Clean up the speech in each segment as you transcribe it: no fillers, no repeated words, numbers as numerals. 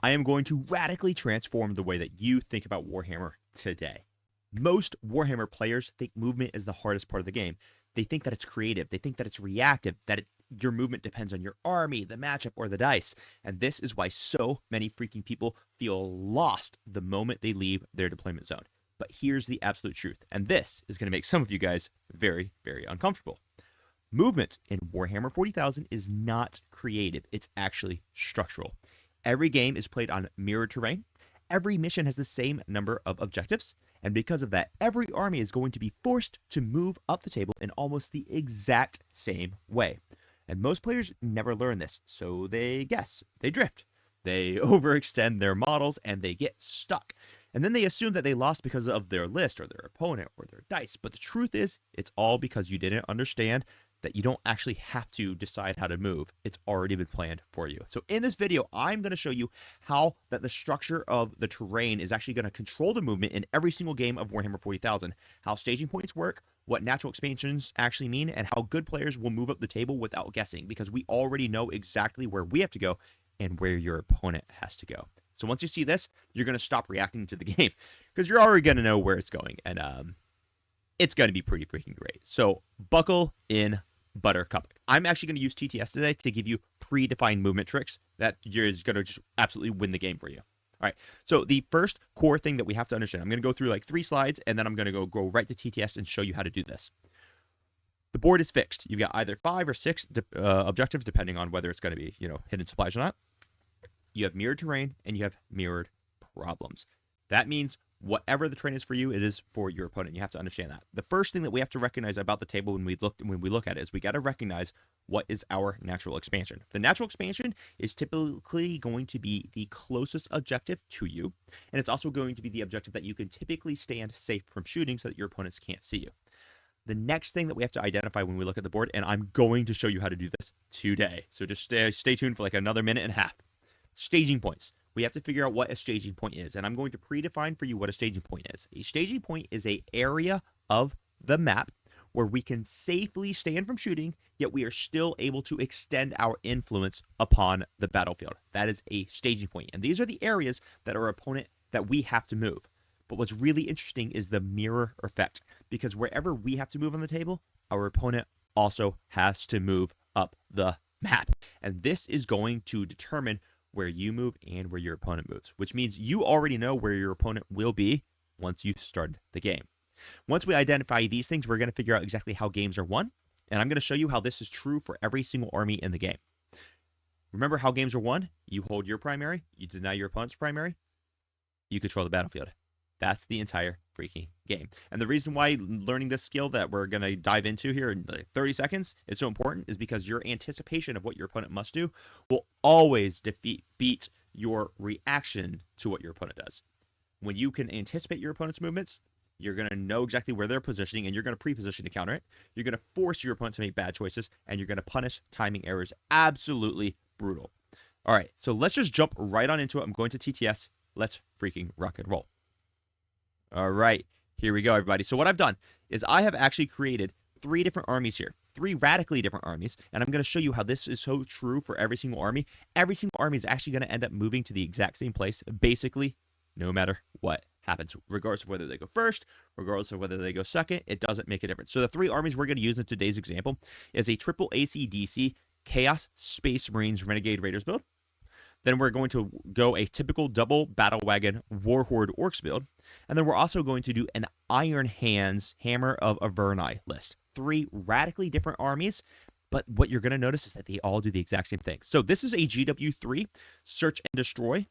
I am going to radically transform the way that you think about Warhammer today. Most Warhammer players think movement is the hardest part of the game. They think that it's creative. They think that it's reactive, that your movement depends on your army, the matchup, or the dice. And this is why so many freaking people feel lost the moment they leave their deployment zone. But here's the absolute truth, and this is going to make some of you guys very, very uncomfortable. Movement in Warhammer 40,000 is not creative. It's actually structural. Every game is played on mirrored terrain. Every mission has the same number of objectives. And because of that, every army is going to be forced to move up the table in almost the exact same way. And most players never learn this, so they guess, they drift. They overextend their models and they get stuck. And then they assume that they lost because of their list or their opponent or their dice. But the truth is, it's all because you didn't understand that you don't actually have to decide how to move. It's already been planned for you. So in this video, I'm going to show you how that the structure of the terrain is actually going to control the movement in every single game of Warhammer 40,000, how staging points work, what natural expansions actually mean, and how good players will move up the table without guessing, because we already know exactly where we have to go and where your opponent has to go. So once you see this, you're going to stop reacting to the game because you're already going to know where it's going, and it's going to be pretty freaking great. So buckle in, Buttercup. I'm actually going to use TTS today to give you predefined movement tricks that is going to just absolutely win the game for you. All right, so the first core thing that we have to understand, I'm going to go through like 3 slides, and then I'm going to go right to TTS and show you how to do this. The board is fixed. You've got either 5 or 6 objectives, depending on whether it's going to be, hidden supplies or not. You have mirrored terrain, and you have mirrored problems. That means whatever the terrain is for you, it is for your opponent. You have to understand that. The first thing that we have to recognize about the table when we look at it is we got to recognize what is our natural expansion. The natural expansion is typically going to be the closest objective to you, and it's also going to be the objective that you can typically stand safe from shooting so that your opponents can't see you. The next thing that we have to identify when we look at the board, and I'm going to show you how to do this today, so just stay tuned for like another minute and a half. Staging points. We have to figure out what a staging point is, and I'm going to predefine for you what a staging point is. A staging point is an area of the map where we can safely stand from shooting, yet we are still able to extend our influence upon the battlefield. That is a staging point, and these are the areas that our opponent that we have to move. But what's really interesting is the mirror effect, because wherever we have to move on the table, our opponent also has to move up the map, and this is going to determine where you move and where your opponent moves, which means you already know where your opponent will be once you've started the game. Once we identify these things, we're going to figure out exactly how games are won, and I'm going to show you how this is true for every single army in the game. Remember how games are won? You hold your primary, you deny your opponent's primary, you control the battlefield. That's the entire freaking game. And the reason why learning this skill that we're going to dive into here in like 30 seconds is so important is because your anticipation of what your opponent must do will always beat your reaction to what your opponent does. When you can anticipate your opponent's movements, you're going to know exactly where they're positioning, and you're going to pre-position to counter it. You're going to force your opponent to make bad choices, and you're going to punish timing errors. Absolutely brutal. All right, so let's just jump right on into it. I'm going to TTS. Let's freaking rock and roll. All right, here we go, everybody. So what I've done is I have actually created 3 different armies here, 3 radically different armies, and I'm going to show you how this is so true for every single army. Every single army is actually going to end up moving to the exact same place, basically, no matter what happens, regardless of whether they go first, regardless of whether they go second, it doesn't make a difference. So the 3 armies we're going to use in today's example is a triple AC/DC Chaos Space Marines Renegade Raiders build. Then we're going to go a typical double battle wagon warhord orcs build. And then we're also going to do an Iron Hands Hammer of Averni list. 3 radically different armies, but what you're going to notice is that they all do the exact same thing. So this is a GW3 Search and Destroy.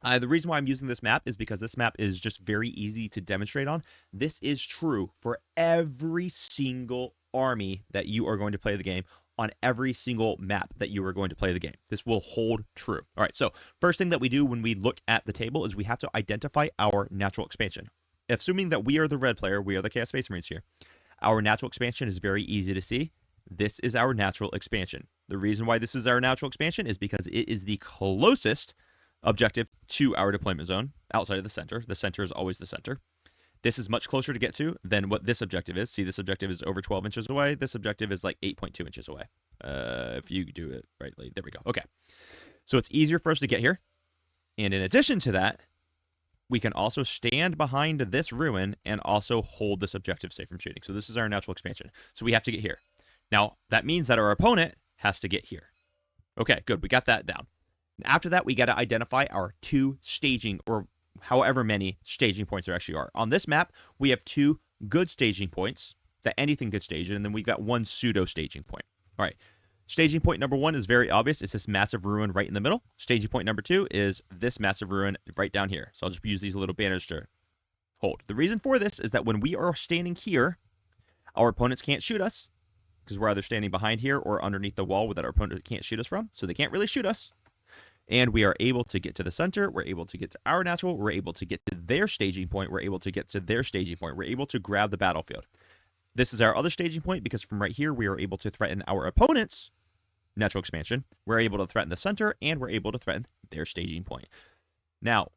The reason why I'm using this map is because this map is just very easy to demonstrate on. This is true for every single army that you are going to play the game on every single map that you are going to play the game. This will hold true. All right, so first thing that we do when we look at the table is we have to identify our natural expansion. Assuming that we are the red player, we are the Chaos Space Marines here, our natural expansion is very easy to see. This is our natural expansion. The reason why this is our natural expansion is because it is the closest objective to our deployment zone outside of the center. The center is always the center. This is much closer to get to than what this objective is. See, this objective is over 12 inches away. This objective is like 8.2 inches away. If you do it right, there we go. Okay. So it's easier for us to get here. And in addition to that, we can also stand behind this ruin and also hold this objective safe from shooting. So this is our natural expansion. So we have to get here. Now, that means that our opponent has to get here. Okay, good. We got that down. After that, we got to identify our 2 staging, or however many staging points there actually are. On this map, we have 2 good staging points that anything could stage in, and then we got 1 pseudo staging point. All right. Staging point number 1 is very obvious. It's this massive ruin right in the middle. Staging point number 2 is this massive ruin right down here. So I'll just use these little banners to hold. The reason for this is that when we are standing here, our opponents can't shoot us because we're either standing behind here or underneath the wall that our opponent can't shoot us from. So they can't really shoot us. And we are able to get to the center. We're able to get to our natural. We're able to get to their staging point. We're able to get to their staging point. We're able to grab the battlefield. This is our other staging point because from right here, we are able to threaten our opponent's natural expansion. We're able to threaten the center, and we're able to threaten their staging point. Now,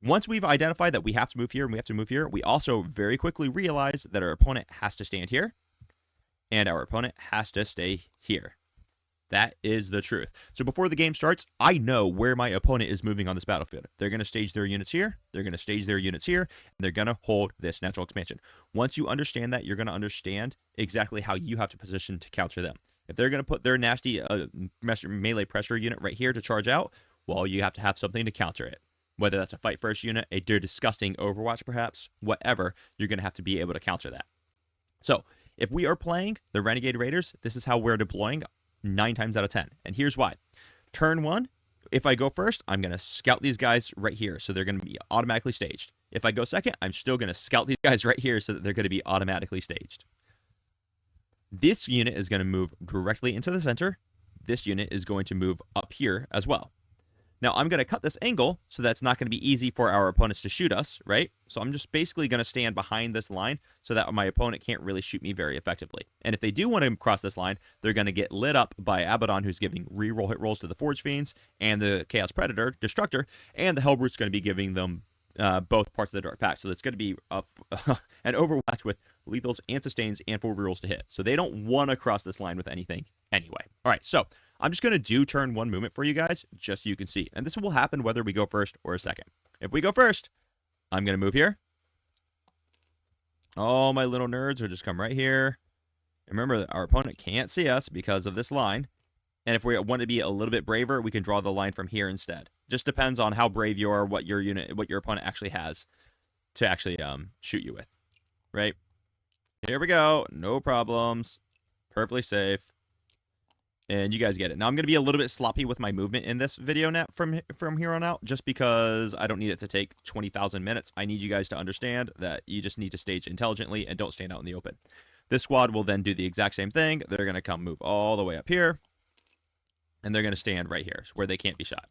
once we've identified that we have to move here and we have to move here, we also very quickly realize that our opponent has to stand here, and our opponent has to stay here. That is the truth. So before the game starts, I know where my opponent is moving on this battlefield. They're going to stage their units here. They're going to stage their units here. And they're going to hold this natural expansion. Once you understand that, you're going to understand exactly how you have to position to counter them. If they're going to put their nasty melee pressure unit right here to charge out, well, you have to have something to counter it. Whether that's a fight first unit, a disgusting Overwatch perhaps, whatever, you're going to have to be able to counter that. So if we are playing the Renegade Raiders, this is how we're deploying 9 times out of 10. And here's why. Turn 1, if I go first, I'm going to scout these guys right here, so they're going to be automatically staged. If I go second, I'm still going to scout these guys right here so that they're going to be automatically staged. This unit is going to move directly into the center. This unit is going to move up here as well. Now, I'm going to cut this angle so that's not going to be easy for our opponents to shoot us, right? So I'm just basically going to stand behind this line so that my opponent can't really shoot me very effectively. And if they do want to cross this line, they're going to get lit up by Abaddon, who's giving reroll hit rolls to the Forge Fiends, and the Chaos Predator, Destructor, and the Hellbrute's going to be giving them both parts of the Dark Pact. So it's going to be an Overwatch with lethals and sustains and full rerolls to hit. So they don't want to cross this line with anything anyway. All right, so I'm just going to do turn 1 movement for you guys, just so you can see. And this will happen whether we go first or a second. If we go first, I'm going to move here. All my little nerds will just come right here. And remember that our opponent can't see us because of this line. And if we want to be a little bit braver, we can draw the line from here instead. Just depends on how brave you are, what your opponent actually has to actually shoot you with. Right? Here we go. No problems. Perfectly safe. And you guys get it. Now, I'm going to be a little bit sloppy with my movement in this video now from here on out, just because I don't need it to take 20,000 minutes. I need you guys to understand that you just need to stage intelligently and don't stand out in the open. This squad will then do the exact same thing. They're going to come move all the way up here, and they're going to stand right here where they can't be shot.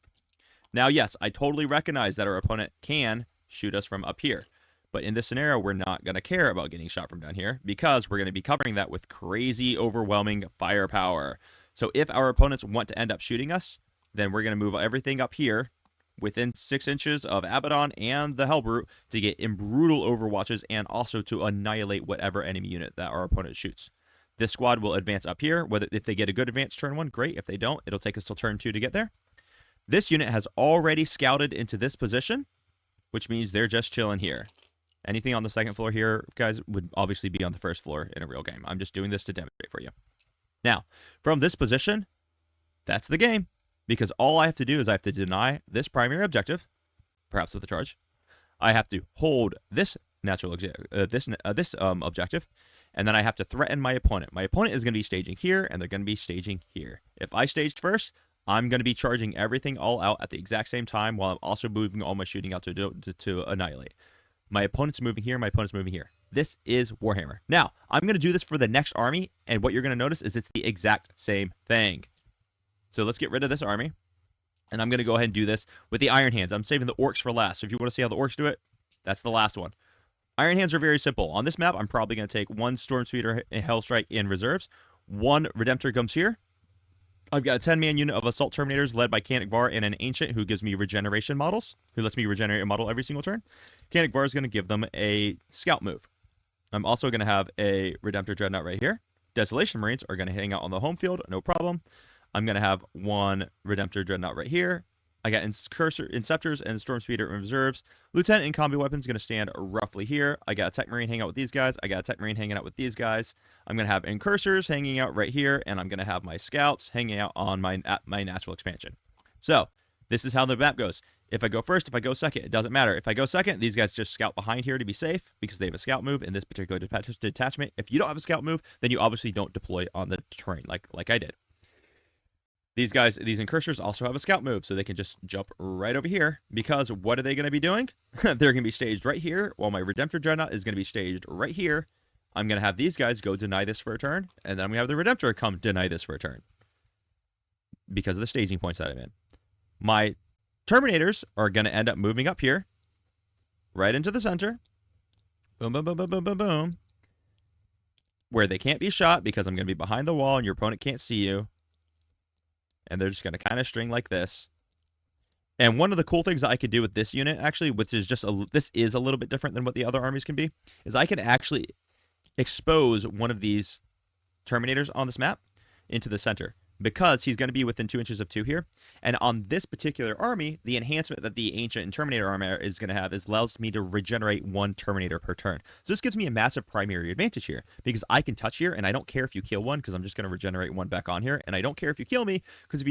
Now, yes, I totally recognize that our opponent can shoot us from up here. But in this scenario, we're not going to care about getting shot from down here because we're going to be covering that with crazy, overwhelming firepower. So if our opponents want to end up shooting us, then we're going to move everything up here within 6 inches of Abaddon and the Hellbrute to get in brutal overwatches and also to annihilate whatever enemy unit that our opponent shoots. This squad will advance up here. If they get a good advance turn 1, great. If they don't, it'll take us till turn 2 to get there. This unit has already scouted into this position, which means they're just chilling here. Anything on the second floor here, guys, would obviously be on the first floor in a real game. I'm just doing this to demonstrate for you. Now, from this position, that's the game. Because all I have to do is I have to deny this primary objective, perhaps with a charge. I have to hold this objective, and then I have to threaten my opponent. My opponent is going to be staging here, and they're going to be staging here. If I staged first, I'm going to be charging everything all out at the exact same time while I'm also moving all my shooting out to annihilate. My opponent's moving here, my opponent's moving here. This is Warhammer. Now, I'm going to do this for the next army, and what you're going to notice is it's the exact same thing. So let's get rid of this army, and I'm going to go ahead and do this with the Iron Hands. I'm saving the Orcs for last, so if you want to see how the Orcs do it, that's the last one. Iron Hands are very simple. On this map, I'm probably going to take 1 Storm Speeder Hellstrike in reserves. 1 Redemptor comes here. I've got a 10-man unit of Assault Terminators led by Canik Var and an Ancient who gives me regeneration models, who lets me regenerate a model every single turn. Canik Var is going to give them a scout move. I'm also going to have a Redemptor Dreadnought right here. Desolation Marines are going to hang out on the home field, no problem. I'm going to have 1 Redemptor Dreadnought right here. I got Inceptors and Storm Speeder in reserves. Lieutenant and combi weapons going to stand roughly here. I got a Tech Marine hanging out with these guys. I got a Tech Marine hanging out with these guys. I'm going to have Incursors hanging out right here, and I'm going to have my Scouts hanging out on my natural expansion. So this is how the map goes. If I go first, if I go second, it doesn't matter. If I go second, these guys just scout behind here to be safe because they have a scout move in this particular detachment. If you don't have a scout move, then you obviously don't deploy on the terrain like I did. These guys, these Incursors also have a scout move, so they can just jump right over here, because what are they going to be doing? They're going to be staged right here, while my Redemptor Dreadnought is going to be staged right here. I'm going to have these guys go deny this for a turn, and then I'm going to have the Redemptor come deny this for a turn, because of the staging points that I'm in. My Terminators are going to end up moving up here, right into the center. Boom, boom, boom, boom, boom, boom, boom. Where they can't be shot, because I'm going to be behind the wall, and your opponent can't see you. And they're just going to kind of string like this. And one of the cool things that I could do with this unit, actually, which is just this is a little bit different than what the other armies can be, is I can actually expose one of these Terminators on this map into the center, because he's going to be within 2 inches of 2 here. And on this particular army, the enhancement that the Ancient and Terminator army is going to have is allows me to regenerate 1 Terminator per turn. So this gives me a massive primary advantage here, because I can touch here, and I don't care if you kill one, because I'm just going to regenerate 1 back on here. And I don't care if you kill me, because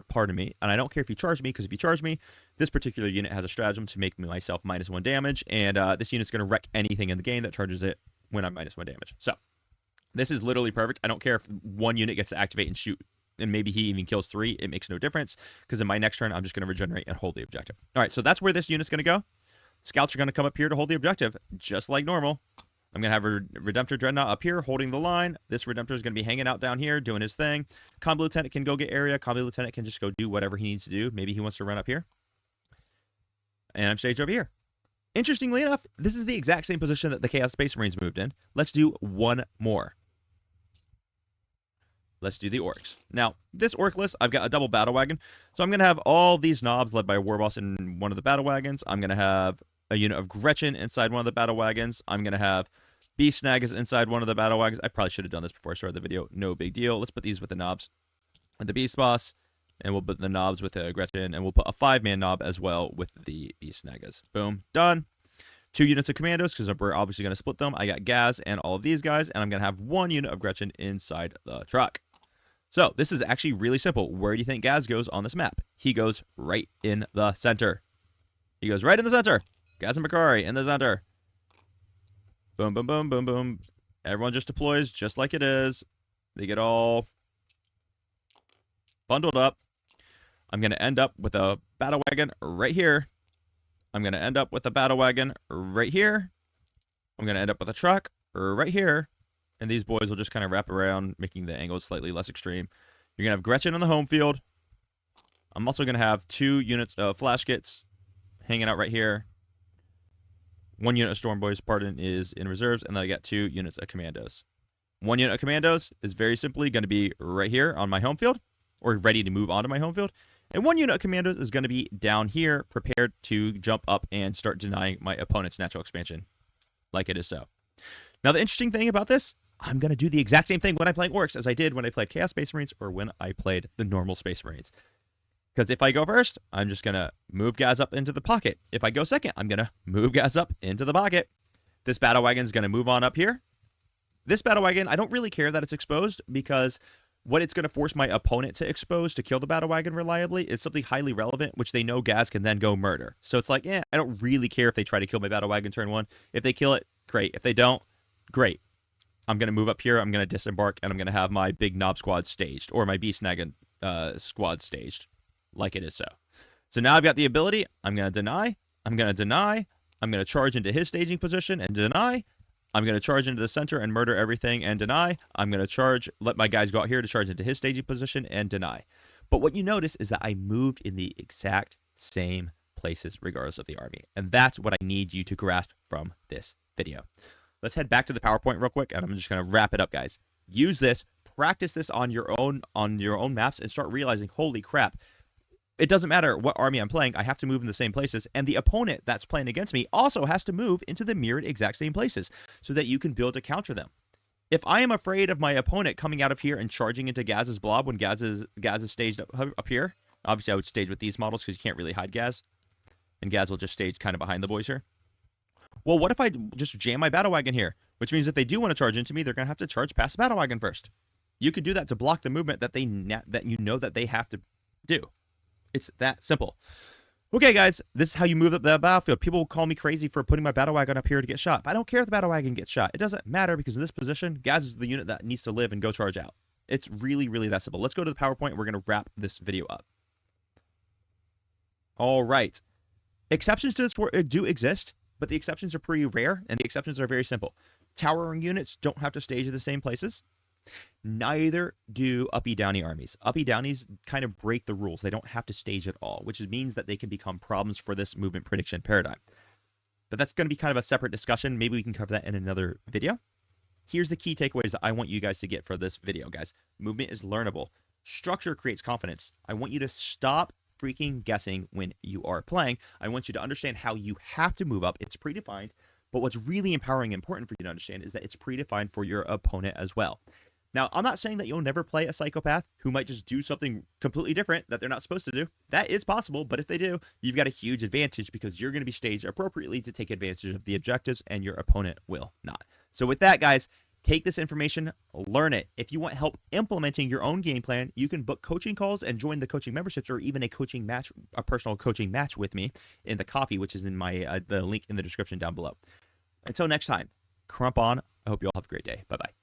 pardon me, and I don't care if you charge me, because if you charge me, this particular unit has a stratagem to make myself -1 damage, and this unit's going to wreck anything in the game that charges it when I'm -1 damage. So this is literally perfect. I don't care if 1 unit gets to activate and shoot, and maybe he even kills 3. It makes no difference, because in my next turn, I'm just going to regenerate and hold the objective. All right, so that's where this unit's going to go. Scouts are going to come up here to hold the objective, just like normal. I'm going to have a Redemptor Dreadnought up here holding the line. This Redemptor is going to be hanging out down here doing his thing. Combi Lieutenant can go get area. Combi Lieutenant can just go do whatever he needs to do. Maybe he wants to run up here. And I'm staged over here. Interestingly enough, this is the exact same position that the Chaos Space Marines moved in. Let's do one more. Let's do the Orcs. Now, this Orc list, I've got a double battle wagon. So I'm going to have all these knobs led by a Warboss in one of the battle wagons. I'm going to have a unit of Gretchen inside one of the battle wagons. I'm going to have Beast Snaggers inside one of the battle wagons. I probably should have done this before I started the video. No big deal. Let's put these with the knobs and the Beast Boss. And we'll put the knobs with the Gretchen. And we'll put a 5-man knob as well with the Beast Snaggers. Boom. Done. 2 units of Commandos, because we're obviously going to split them. I got Gaz and all of these guys. And I'm going to have 1 unit of Gretchen inside the truck. So this is actually really simple. Where do you think Gaz goes on this map? He goes right in the center. He goes right in the center. Gaz and Bakari in the center. Boom, boom, boom, boom, boom. Everyone just deploys just like it is. They get all bundled up. I'm going to end up with a battle wagon right here. I'm going to end up with a battle wagon right here. I'm going to end up with a truck right here. And these boys will just kind of wrap around, making the angles slightly less extreme. You're going to have Gretchen on the home field. I'm also going to have 2 units of Flash Kits hanging out right here. 1 unit of Storm Boys, is in reserves. And then I got 2 units of Commandos. 1 unit of Commandos is very simply going to be right here on my home field, or ready to move onto my home field. And 1 unit of Commandos is going to be down here, prepared to jump up and start denying my opponent's natural expansion, like it is so. Now, the interesting thing about this, I'm going to do the exact same thing when I'm playing Orcs as I did when I played Chaos Space Marines or when I played the normal Space Marines. Because if I go first, I'm just going to move guys up into the pocket. If I go second, I'm going to move guys up into the pocket. This battle wagon is going to move on up here. This battle wagon, I don't really care that it's exposed, because what it's going to force my opponent to expose to kill the battle wagon reliably is something highly relevant, which they know Gaz can then go murder. So it's like, I don't really care if they try to kill my battle wagon turn 1. If they kill it, great. If they don't, great. I'm going to move up here, I'm going to disembark, and I'm going to have my big knob squad staged, or my beast nagging squad staged, like it is so. So now I've got the ability, I'm going to deny, I'm going to deny, I'm going to charge into his staging position and deny, I'm going to charge into the center and murder everything and deny, I'm going to charge, let my guys go out here to charge into his staging position and deny. But what you notice is that I moved in the exact same places regardless of the army, and that's what I need you to grasp from this video. Let's head back to the PowerPoint real quick, and I'm just going to wrap it up, guys. Use this, practice this on your own maps, and start realizing, holy crap, it doesn't matter what army I'm playing, I have to move in the same places, and the opponent that's playing against me also has to move into the mirrored exact same places so that you can build to counter them. If I am afraid of my opponent coming out of here and charging into Gaz's blob when Gaz is staged up here, obviously I would stage with these models because you can't really hide Gaz. And Gaz will just stage kind of behind the boys here. Well, what if I just jam my battle wagon here? Which means if they do want to charge into me, they're going to have to charge past the battle wagon first. You could do that to block the movement that they have to do. It's that simple. Okay, guys, this is how you move up the battlefield. People will call me crazy for putting my battle wagon up here to get shot. But I don't care if the battle wagon gets shot. It doesn't matter because in this position, Gaz is the unit that needs to live and go charge out. It's really, really that simple. Let's go to the PowerPoint. And we're going to wrap this video up. All right. Exceptions to this do exist, but the exceptions are pretty rare, and the exceptions are very simple. Towering units don't have to stage at the same places. Neither do uppy-downy armies. Uppy-downies kind of break the rules. They don't have to stage at all, which means that they can become problems for this movement prediction paradigm. But that's going to be kind of a separate discussion. Maybe we can cover that in another video. Here's the key takeaways that I want you guys to get for this video, guys. Movement is learnable. Structure creates confidence. I want you to stop freaking guessing when you are playing. I want you to understand how you have to move up. It's predefined. But what's really empowering and important for you to understand is that it's predefined for your opponent as well. Now, I'm not saying that you'll never play a psychopath who might just do something completely different that they're not supposed to do. That is possible, but if they do, you've got a huge advantage because you're going to be staged appropriately to take advantage of the objectives, and your opponent will not. So with that, guys, take this information, learn it. If you want help implementing your own game plan, you can book coaching calls and join the coaching memberships, or even a coaching match, a personal coaching match with me in the coffee, which is in my the link in the description down below. Until next time, crump on. I hope you all have a great day. Bye-bye.